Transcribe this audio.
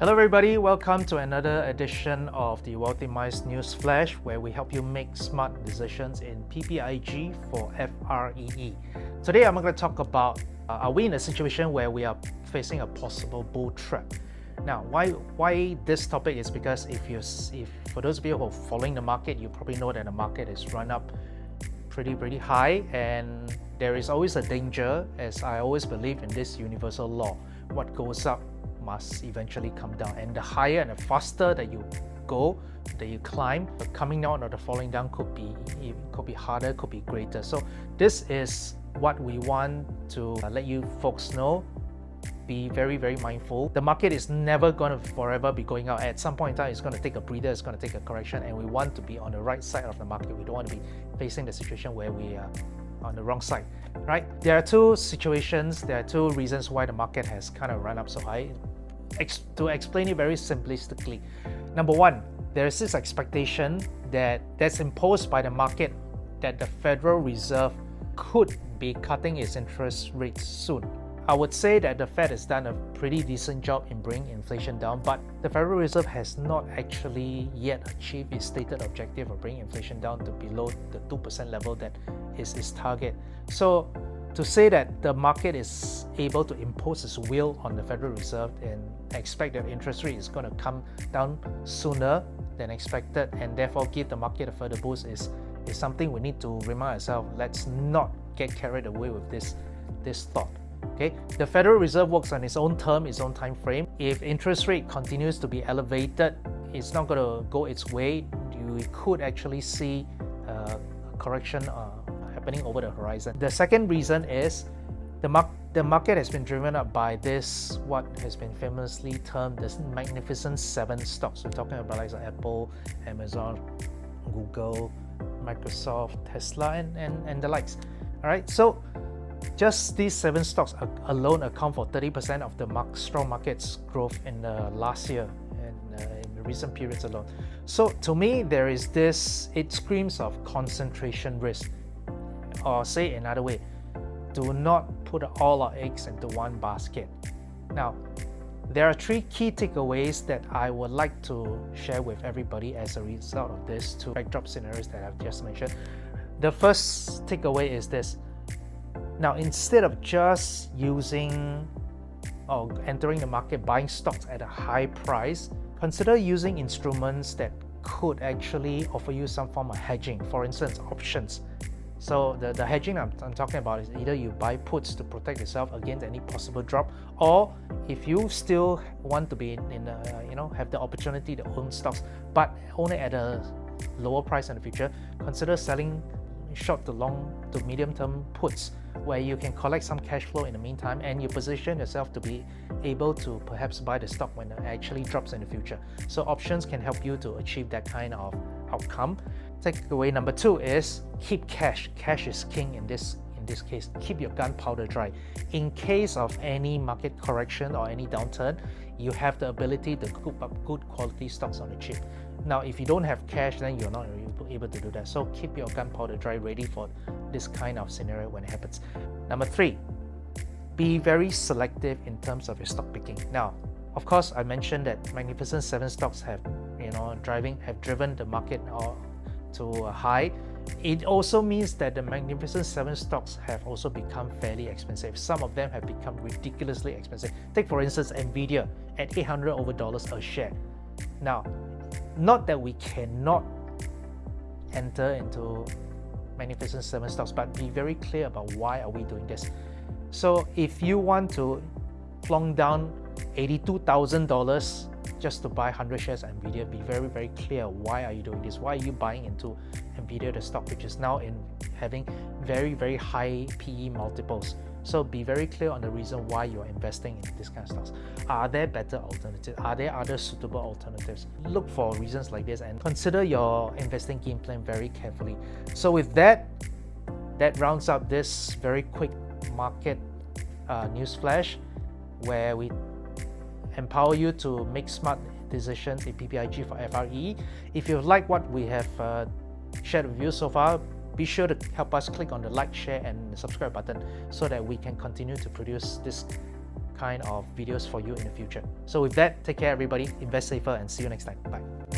Hello everybody, welcome to another edition of the Wealthy Minds News Flash, where we help you make smart decisions in PPIG for FREE. Today I'm going to talk about are we in a situation where we are facing a possible bull trap? Now, why this topic is because if for those of you who are following the market, you probably know that the market is run up pretty high, and there is always a danger, as I always believe in this universal law: what goes up must eventually come down, and the higher and the faster that you go, that you climb, the coming down or the falling down could be harder, could be greater. So this is what we want to let you folks know. Be very mindful. The market is never going to forever be going out. At some point in time, it's going to take a breather, it's going to take a correction, and we want to be on the right side of the market. We don't want to be facing the situation where we are on the wrong side, right? There are two situations, there are two reasons why the market has kind of run up so high. To explain it very simplistically, number one, there is this expectation that's imposed by the market that the Federal Reserve could be cutting its interest rates soon. I would say that the Fed has done a pretty decent job in bringing inflation down, but the Federal Reserve has not actually yet achieved its stated objective of bringing inflation down to below the 2% level that is its target. So to say that the market is able to impose its will on the Federal Reserve and expect that interest rate is going to come down sooner than expected, and therefore give the market a further boost, is something we need to remind ourselves. Let's not get carried away with this thought. Okay, the Federal Reserve works on its own term, its own time frame. If interest rate continues to be elevated, it's not going to go its way. You could actually see a correction happening over the horizon. The second reason is the market has been driven up by this, what has been famously termed the Magnificent Seven stocks. We're talking about like Apple, Amazon, Google, Microsoft, Tesla, and the likes. All right, so just these 7 stocks alone account for 30% of the strong market's growth in the last year and in the recent periods alone. So to me, there is this, it screams of concentration risk. Or say another way, do not put all our eggs into one basket. Now, there are 3 key takeaways that I would like to share with everybody as a result of these 2 backdrop scenarios that I've just mentioned. The first takeaway is this. Now, instead of just using or entering the market buying stocks at a high price, consider using instruments that could actually offer you some form of hedging. For instance, options. So the hedging I'm talking about is either you buy puts to protect yourself against any possible drop, or if you still want to be have the opportunity to own stocks but only at a lower price in the future, consider selling short to long to medium term puts, where you can collect some cash flow in the meantime, and you position yourself to be able to perhaps buy the stock when it actually drops in the future. So options can help you to achieve that kind of outcome. Takeaway number 2 is keep cash. Cash is king in this case. Keep your gunpowder dry. In case of any market correction or any downturn, you have the ability to scoop up good quality stocks on the cheap. Now, if you don't have cash, then you're not able to do that. So keep your gunpowder dry, ready for this kind of scenario when it happens. Number 3, be very selective in terms of your stock picking. Now, of course, I mentioned that Magnificent 7 stocks have driven the market to a high. It also means that the Magnificent 7 stocks have also become fairly expensive. Some of them have become ridiculously expensive. Take for instance Nvidia at $800 a share. Now, not that we cannot enter into Magnificent 7 stocks, but be very clear about why are we doing this. So if you want to plunk down $82,000 just to buy 100 shares of Nvidia, be very clear. Why are you doing this? Why are you buying into Nvidia, the stock which is now having very high PE multiples? So be very clear on the reason why you're investing in this kind of stocks. Are there better alternatives? Are there other suitable alternatives? Look for reasons like this and consider your investing game plan very carefully. So with that rounds up this very quick market news flash, where we empower you to make smart decisions in PPIG for FRE. If you like what we have shared with you so far, be sure to help us click on the like, share and subscribe button so that we can continue to produce this kind of videos for you in the future. So with that, take care everybody, invest safer, and see you next time. Bye.